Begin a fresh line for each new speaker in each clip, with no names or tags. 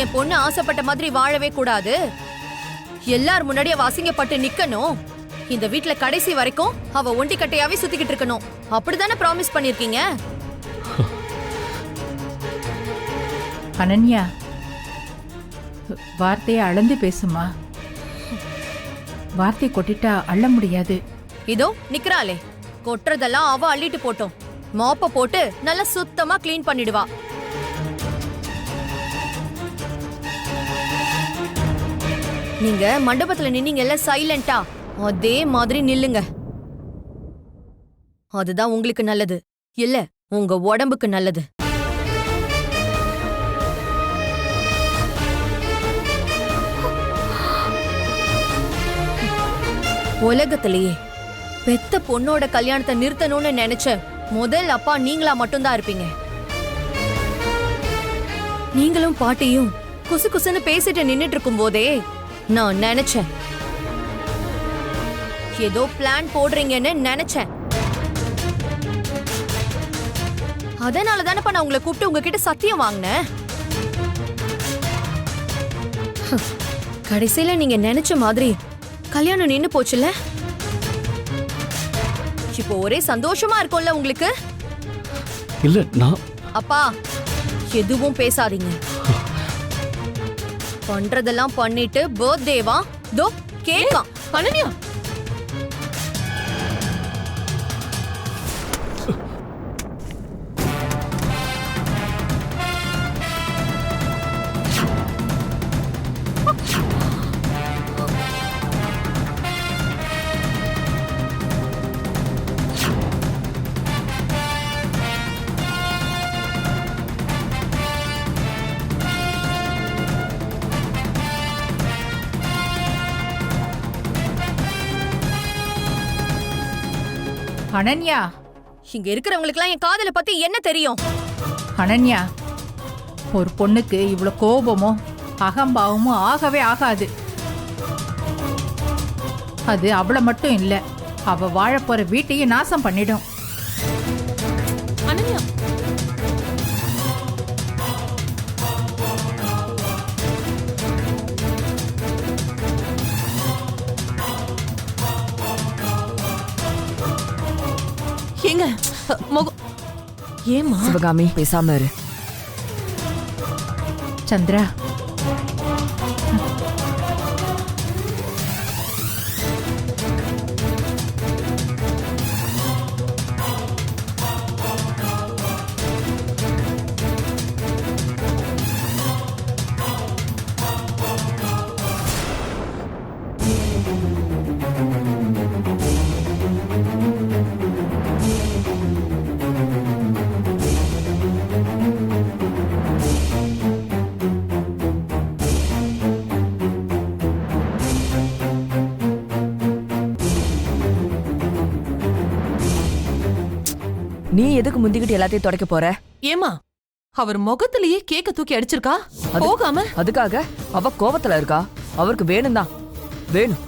என் பொண்ணு ஆசைப்பட்ட மாதிரி வாழவே கூடாது, எல்லார் முன்னாடியே அசிங்கப்பட்டு நிக்கணும், இந்த வீட்ல கடைசி வரைக்கும் அவ ஒண்டி கட்டையாவே சுத்திக்கிட்டு இருக்கணும், அப்படிதானே ப்ராமிஸ் பண்ணிருக்கீங்க?
அனன்யா, வார்த்தையை அளந்து பேசுமா. வார்த்தை கொட்டிட்டா அள்ள முடியாது.
இதோ நிக்கிறாளே, கொட்டுறதெல்லாம் அவ அள்ளிட்டு போட்டோம், மோப்ப போட்டு நல்லா சுத்தமா கிளீன் பண்ணிடுவா. நீங்க மண்டபத்துல நின்னீங்கல்ல சைலண்டா, அதே மாதிரி நில்லுங்க. அதுதான் உங்களுக்கு நல்லது, இல்ல உங்க உடம்புக்கு நல்லது. உலகத்திலேயே பெத்த பொண்ணோட கல்யாணத்தை நிறுத்தணும்னு நினைச்ச முதல் அப்பா நீங்களா மட்டும்தான் இருப்பீங்க. நீங்களும் பாட்டியும் குசு குசுன்னு பேசிட்டு நின்னுட்டு இருக்கும் போதே நான் நினைச்சேன், ஏதோ பிளான் போடுறீங்கன்னு நினைச்சேன். அதனால தானப்பா நான் உங்களை கூப்பிட்டு உங்ககிட்ட சத்தியம் வாங்கினேன். கடைசியில நீங்க நினைச்ச மாதிரி கல்யாணம் நின்னு போச்சுல. இப்போ ஒரே சந்தோஷமா இருக்கும்ல உங்களுக்கு?
இல்ல நான்
அப்பா எதுவும் பேசாதீங்க. பண்றதெல்லாம் பண்ணிட்டு பர்த்டேவா தோ கேக்கா.
அனன்யா,
அனன்யா,
இங்க இருக்கிறவங்களுக்குலாம் என் காதலை பத்தி என்ன தெரியும்?
அனன்யா, ஒரு பொண்ணுக்கு இவ்வளவு கோபமும் அகம்பாவமும் ஆகவே ஆகாது. அது அவளை மட்டும் இல்ல, அவ வாழப்போற வீட்டையும் நாசம் பண்ணிடும்.
அனன்யா, ஏங்க முகம் ஏமா?
சிவகாமி பேசாம இரு.
சந்திரா,
நீ எதுக்கு முந்திக்கிட்டு எல்லாத்தையும் தொடக்க போற?
ஏமா, அவர் முகத்திலேயே கேக்க தூக்கி அடிச்சிருக்கா போகாம.
அதுக்காக அவ கோவத்துல இருக்கா? அவருக்கு வேணும் தான், வேணும்.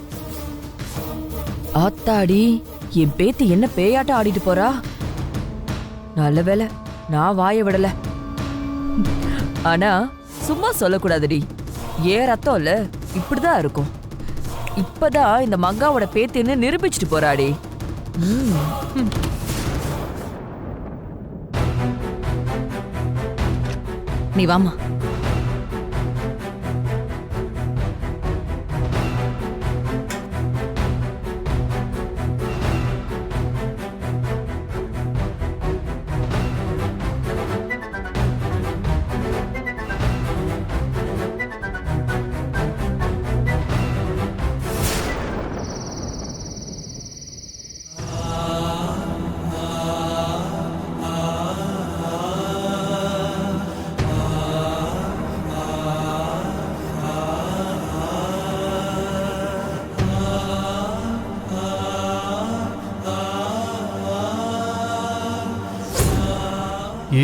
ஆத்தாடி, என் பேத்தி என்ன பேயாட்டம் ஆடிட்டு போறா. நல்ல வேளை நான் வாய விடல. ஆனா சும்மா சொல்லக்கூடாதுடி, ஏன் ரத்தம் இல்ல இப்படிதான் இருக்கும். இப்பதான் இந்த மங்காவோட பேத்தின்னு நிரூபிச்சுட்டு போறாடி.
நீ வாமா.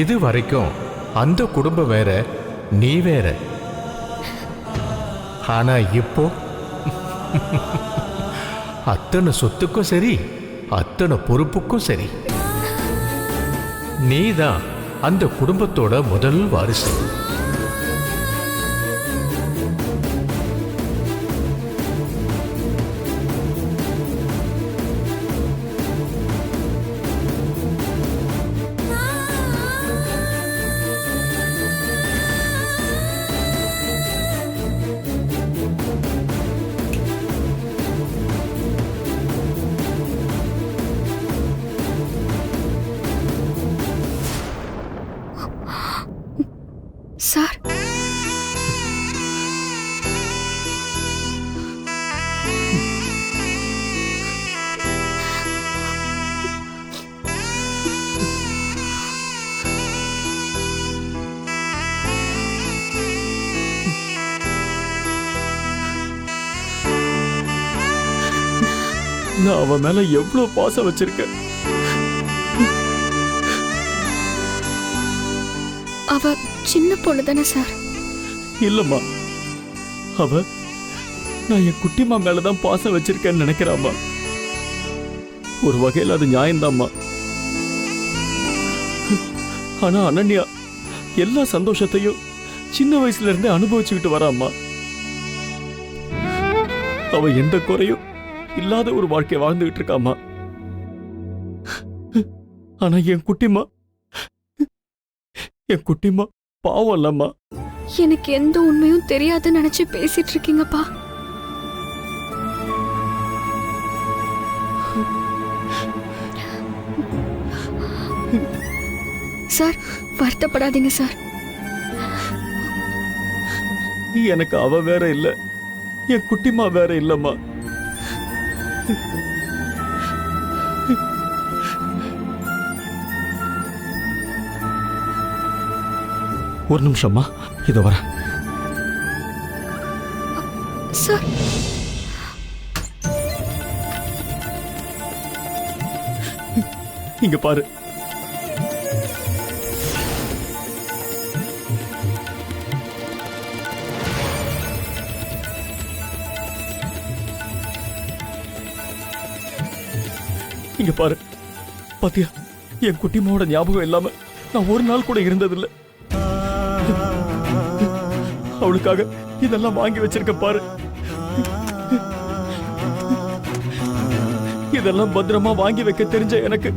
இது வரைக்கும் அந்த குடும்பம் வேற, நீ வேற. ஆனா இப்போ அத்தனை சொத்துக்கும் சரி, அத்தனை பொறுப்புக்கும் சரி, நீதான் அந்த குடும்பத்தோட முதல் வாரிசு.
நான் அவ மேல எவ்வளவு பாசம் வச்சிருக்கேன்.
அவ சின்ன பொண்ணு தானே சார்?
இல்லம்மா, அவ நான் என் குட்டிமா மேலதான் பாசம் வச்சிருக்கேன்னு நினைக்கிறாம்மா. ஒரு வகையில் அது நியாயம்தாம்மா. ஆனா அனன்யா எல்லா சந்தோஷத்தையும் சின்ன வயசுல இருந்தே அனுபவிச்சுக்கிட்டு வராம்மா. அவ எந்த குறையும் இல்லாத ஒரு வாழ்க்கை வாழ்ந்துகிட்டு இருக்காம்மா. ஆனா என் குட்டிமா பாவம் இல்லம்மா.
எனக்கு எந்த உண்மையும் தெரியாதுன்னு நினைச்சு பேசிட்டு இருக்கீங்கப்பா. சார், வருத்தப்படாதீங்க சார்.
எனக்கு அவ வேற இல்ல, என் குட்டிமா வேற இல்லம்மா. ஒரு நிமிஷம்மா, இத வர.
சார்,
இங்க பாரு. இங்க பாரு, பாத்தியா, என் குட்டிமாவோட ஞாபகம் இல்லாம நான் ஒரு நாள் கூட இருந்ததில்லை. அவளுக்காக இதெல்லாம் வாங்கி வச்சிருக்க பாரு. இதெல்லாம் பத்திரமா வாங்கி வைக்க தெரிஞ்ச எனக்கு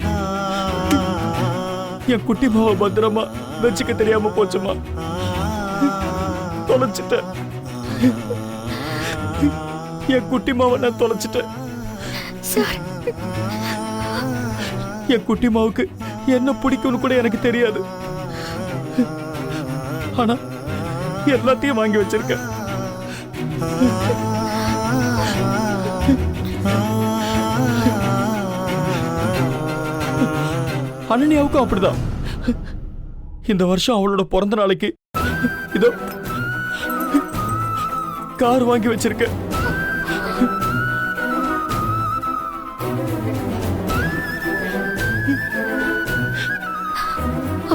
என் குட்டிமாவை பத்திரமா வச்சுக்க தெரியாம போச்சுமா. தொலைச்சிட்டேன். என் குட்டிமாவை நான் தொலைச்சிட்டேன்.
சார்,
என் குட்டிமாவுக்கு என்ன பிடிக்கும்னு கூட எனக்கு தெரியாது. ஆனா எல்லாத்தையும் வாங்கி வச்சிருக்கேன். அனன்யாவுக்கும் அப்படிதான். இந்த வருஷம் அவளோட பிறந்த நாளைக்கு இதோ கார் வாங்கி வச்சிருக்கேன்.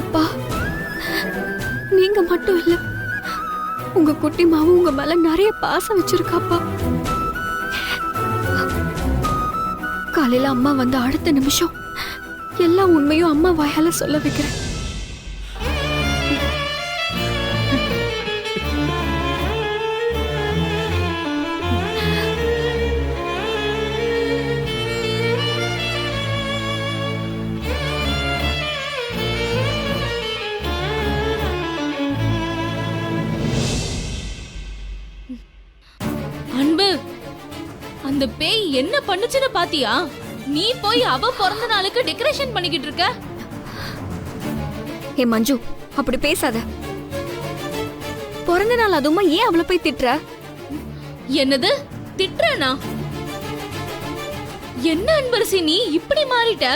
அப்பா, நீங்க மட்டும் இல்ல, உங்க குட்டிமாவும் உங்க மேல நிறைய பாசம் வச்சிருக்காப்பா. காலையில அம்மா வந்து அடுத்த நிமிஷம் எல்லா உண்மையும் அம்மா வாயால சொல்ல வைக்கிறேன்.
அன்பு, அந்த பேய் என்ன பண்ணுச்சுன்னு பாத்தியா? நீ போய் அவ பிறந்த நாளுக்கு டெக்கரேஷன் பண்ணிக்கிட்டு இருக்க.
ஏ மஞ்சு, அப்படி பேசாத. பிறந்த நாள் அதுமா ஏன் அவளை போய் திட்டுற?
என்னது திட்டுறனா? என்ன அன்பரசி, நீ இப்படி மாறிட்ட?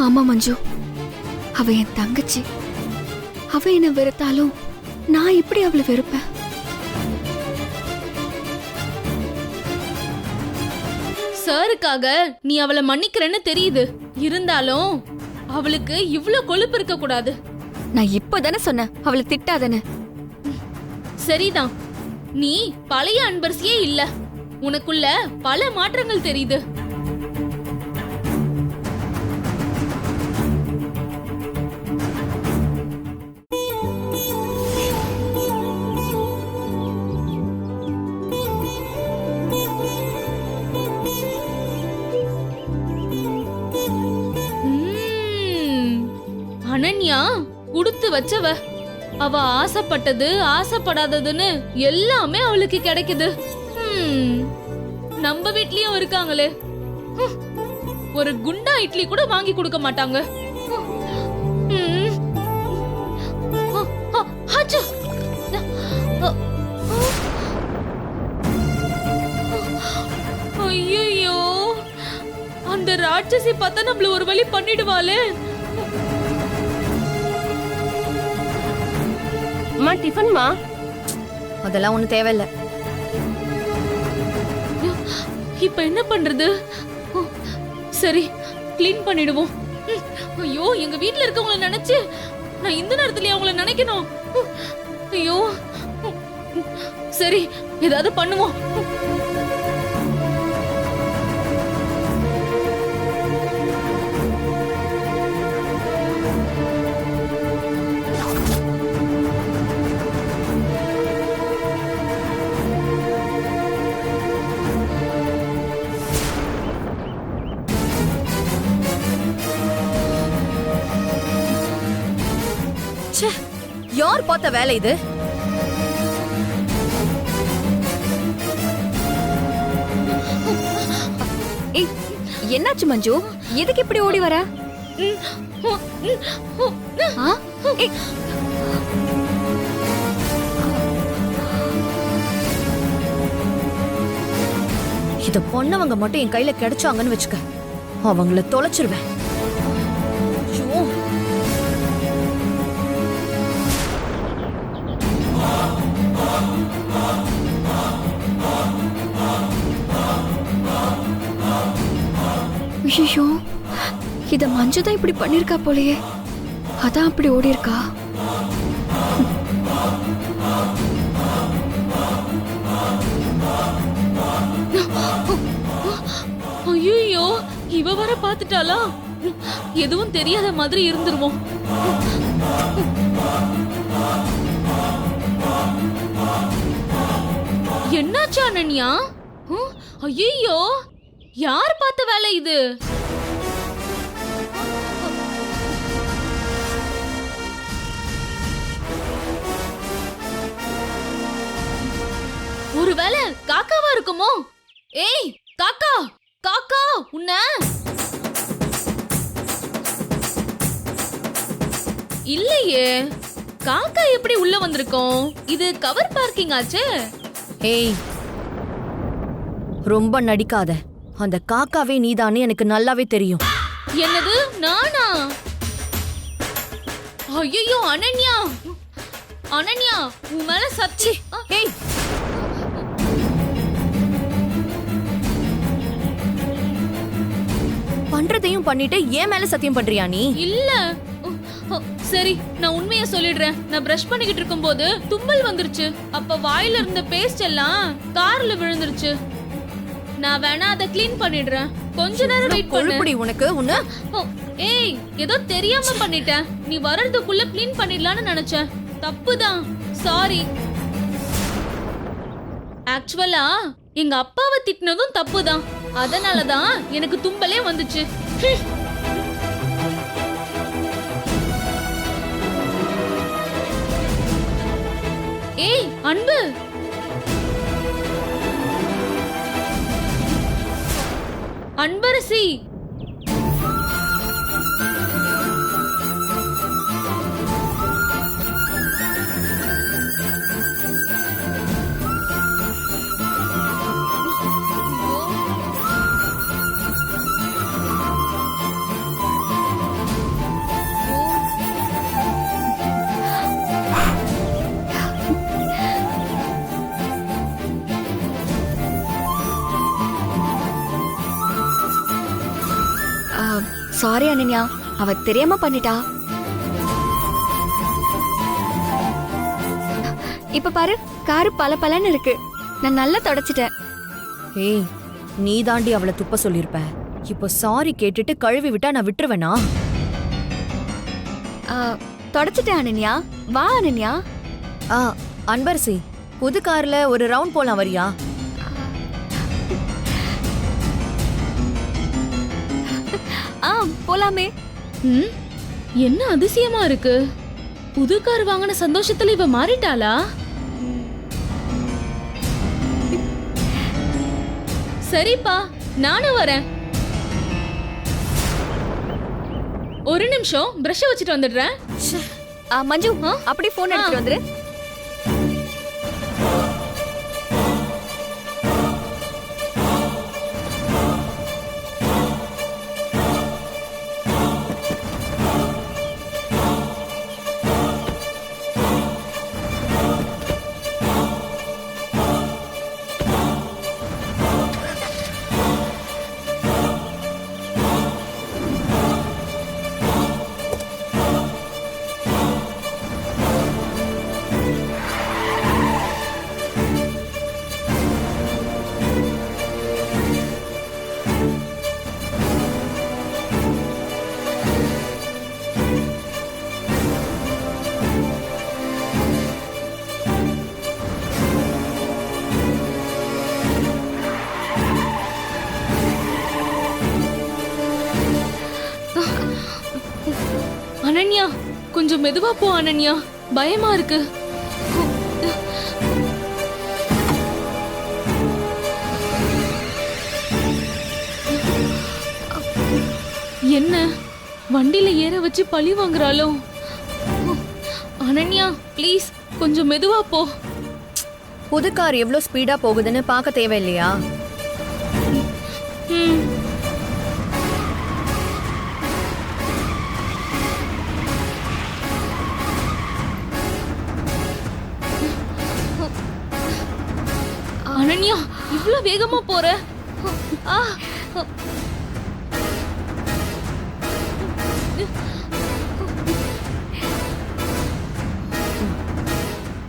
ஆமா மஞ்சு, அவ என் தங்கச்சி. அவ என்ன வெறுத்தாலும் நான் இப்படி அவளை வெறுப்பேன்.
சாருக்காக நீ அவளை மன்னிக்கிறேன்னு தெரியுது. இருந்தாலும் அவளுக்கு இவ்ளோ கொழுப்பு இருக்க கூடாது.
நான் இப்பதானே சொன்னேன் அவளை திட்டாதன்னு.
சரிதான், நீ பழைய அன்பரசியே இல்ல. உனக்குள்ள பல மாற்றங்கள் தெரியுது. அனன்யா குடுத்து வச்சவ. அவ ஆசைப்பட்டது ஆசைப்படாததுன்னு எல்லாமே அவளுக்கு கிடைக்குது. நம்ம வீட்லயும் இருக்காங்களே, ஒரு குண்டா இட்லி கூட வாங்கி கொடுக்க மாட்டாங்க. ஐயோ, அந்த ராட்சசி பார்த்தா நம்மள ஒரு வழி பண்ணிடுவாளே.
அம்மா, டிஃபன்மா?
அதெல்லாம் ஒண்ணு தேவையில்ல.
இப்ப என்ன பண்றது? ஓ, சரி, க்ளீன் பண்ணிடுவோம். ஐயோ, எங்க வீட்ல இருக்கவங்கள நினைச்சு நான் இந்த நேரத்துலயே அவங்கள நினைக்கணும். ஐயோ, சரி, ஏதாவது பண்ணுவோம்.
ச்சே, யார் பார்த்த வேலை இது?
ஏய், என்னாச்சு மஞ்சு? எதுக்கு இப்படி ஓடி வர? ஆ? ஏய்,
இத பொண்ணவங்க மட்டும் என் கையில கிடைச்சாங்கன்னு வச்சுக்க, அவங்கள தொலைச்சிருவேன். ஐயோ,
ஐயோ, இத மஞ்சு தான் இப்படி பண்ணிருக்கா போலயே. அதான் அப்படி ஓடி இருக்கா.
ஐயோ, இவ வர பாத்துட்டாளா? எதுவும் தெரியாத மாதிரி இருந்துருவோம். என்னாச்சு அனன்யா? ஐயோ, யார் பார்த்த வேலை இது? ஒருவேளை காக்காவா இருக்குமோ? ஏய் காக்கா, காக்கா, உன்ன இல்லையே. காக்கா எப்படி உள்ள வந்திருக்கோம்? இது கவர் பார்க்கிங் ஆச்சே.
ஏய், ரொம்ப நடிக்காத. அந்த காக்காவே நீதானே எனக்கு நல்லாவே தெரியும்.
என்னது, நானா? ஐயோ, அனன்யா, அனன்யா, உன் மேல சச்சி.
ஏய், பண்றதையும் பண்ணிட்டு ஏன் மேல சத்தியம் பண்றியா நீ?
இல்ல. சரி, நான் உண்மைய சொல்லிடுறேன். நான் பிரஷ் பண்ணிக்கிட்டு இருக்கும்போது தும்மல் வந்துருச்சு. அப்ப வாயில இருந்த பேஸ்ட் எல்லாம் கார்ல விழுந்துருச்சு. நான் வேணா அதை க்ளீன் பண்ணிடுறேன். கொஞ்ச நேரம் வெயிட் பண்ணு.
கொழுப்புடி உனக்கு உன்ன.
ஏய், ஏதோ தெரியாம பண்ணிட்டேன். நீ வர்றதுக்குள்ள க்ளீன் பண்ணிடலாம்னு நினைச்சேன். தப்புதான், சாரி. ஆக்சுவலா எங்க அப்பாவை திட்டினதும் தப்புதான். அதனாலதான் எனக்கு தும்பலே வந்துச்சு. ஏய் அன்பு, அன்பரசி,
சாரி அனன்யா, அவ தெரியாம பண்ணிட்டா. இப்ப பாரு, காரு பலபலன்னு இருக்கு. நான் நல்லா தொடச்சிட்டேன்.
ஏய், நீ தாண்டி அவளை துப்ப சொல்லிருப்ப. இப்போ சாரி கேட்டுட்டு கழுவி விட்டா நான் விட்டுருவேனா?
தொடச்சிட்டேன் அனன்யா. வா அனன்யா.
அன்பரசி, புது கார்ல ஒரு ரவுண்ட் போலாம், வரியா?
போலாமே.
என்ன அதிசயமா இருக்கு. புது கார் வாங்கின சந்தோஷத்துல இவ மாறிட்டாளா? சரிப்பா, நானும் வரேன். ஒரு நிமிஷம், பிரஷ் வச்சுட்டு வந்துடுறேன்.
மஞ்சு, அப்படி போன் எடுத்துட்டு வந்துரு.
கொஞ்சம் மெதுவா போ அனன்யா, பயமா இருக்கு. என்ன வண்டியில ஏற வச்சு பழி வாங்குறாளோ? அனன்யா ப்ளீஸ் கொஞ்சம் மெதுவா போ.
புது கார் எவ்வளவு ஸ்பீடா போகுதுன்னு பார்க்க தேவையில்லையா?
ம். அனன்யா இவ்ளோ வேகமா போற? ஆ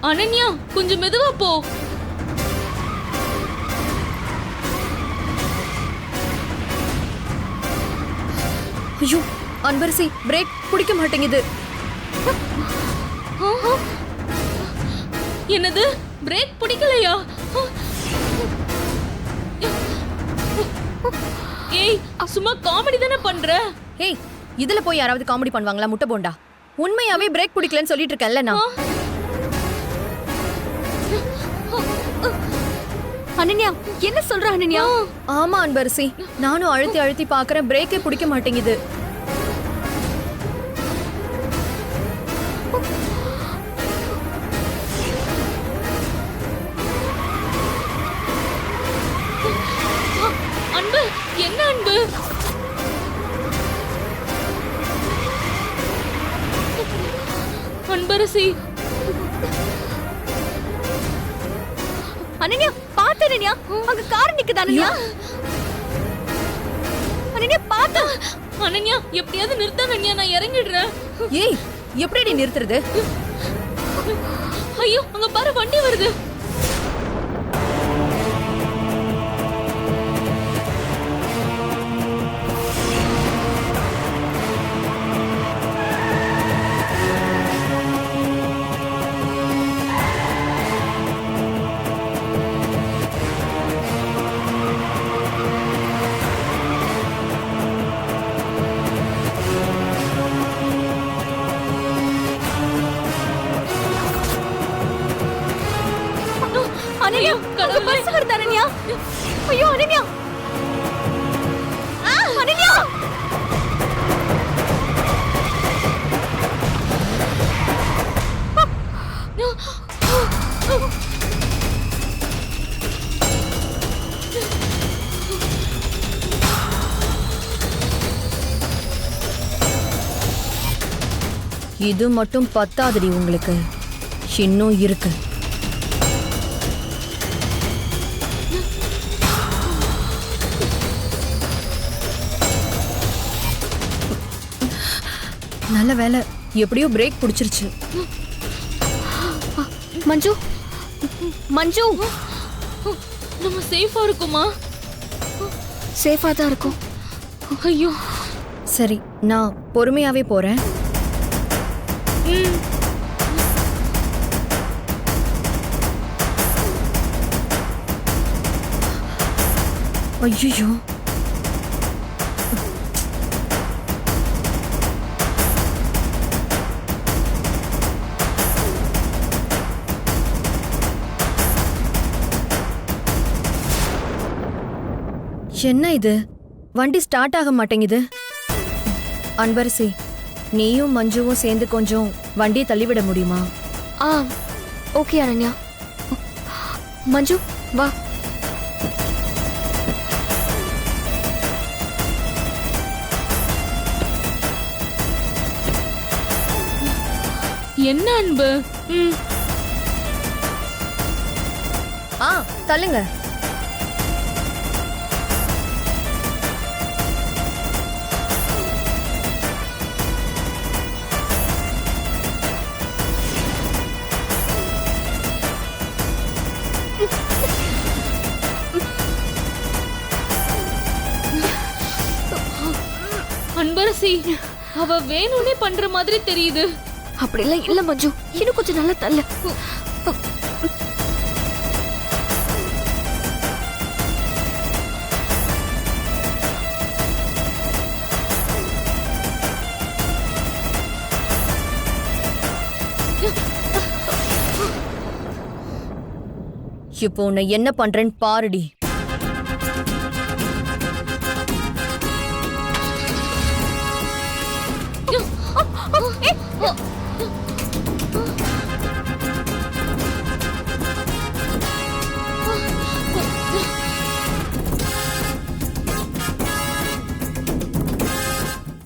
அனன்யா கொஞ்சம் மெதுவா போ.
ஐயோ அன்பரசி, பிரேக் பிடிக்க மாட்டேங்குது.
என்னது பிரேக் பிடிக்கலையா? ஏய் சும்மா காமெடி தானே பண்ற?
ஏய், இதுல போய் யாராவது காமெடி பண்ணுவாங்களா முட்டை போண்டா? உண்மையாவே பிரேக் பிடிக்கலன்னு சொல்லிட்டு இருக்கேன்ல நான்.
அனன்யா என்ன சொல்ற அனன்யா?
ஆமா அன்பரசி, நானும் அழுத்தி அழுத்தி பாக்குறேன், பிரேக்கே பிடிக்க மாட்டேங்குது.
அன்பு என்ன அன்பு? அன்பரசி
அனன்யா பாத்து அனன்யா, அங்க கார் நிக்குது அனன்யா. அனன்யா பாத்து.
அனன்யா எப்படியாவது நிறுத்த அனன்யா, நான் இறங்கிடுறேன்.
ஏய், எப்படி நிறுத்துறது?
ஐயோ அங்க பாரு வண்டி வருது.
அனன்யா அங்க பஸ் வருது அனன்யா. ஐயோ அனன்யா. அனன்யா
இது மட்டும் பத்தாதடி உங்களுக்கு, இன்னும் இருக்கு. நல்ல வேலை, எப்படியோ பிரேக் பிடிச்சிருச்சு.
மஞ்சு, மஞ்சு
நம்ம சேஃபா இருக்குமா?
சேஃபா தான் இருக்கும்.
ஐயோ
சரி, நான் பொறுமையாவே போறேன். ஐயோ, என்ன இது? வண்டி ஸ்டார்ட் ஆக மாட்டேங்குது. அன்பரசி, நீயும் மஞ்சுவும் சேர்ந்து கொஞ்சம் வண்டியை தள்ளிவிட முடியுமா?
ஓகே அனன்யா. மஞ்சு வா.
என்ன அன்பு?
தள்ளுங்க.
அன்பரசி, அவ வேணும்னே பண்ற மாதிரி தெரியுது.
அப்படிலாம் இல்ல மஞ்சு, இன்னும் கொஞ்சம் நல்லா தள்ளு.
இப்போ உன்னை என்ன பண்றேன்னு பாருடி.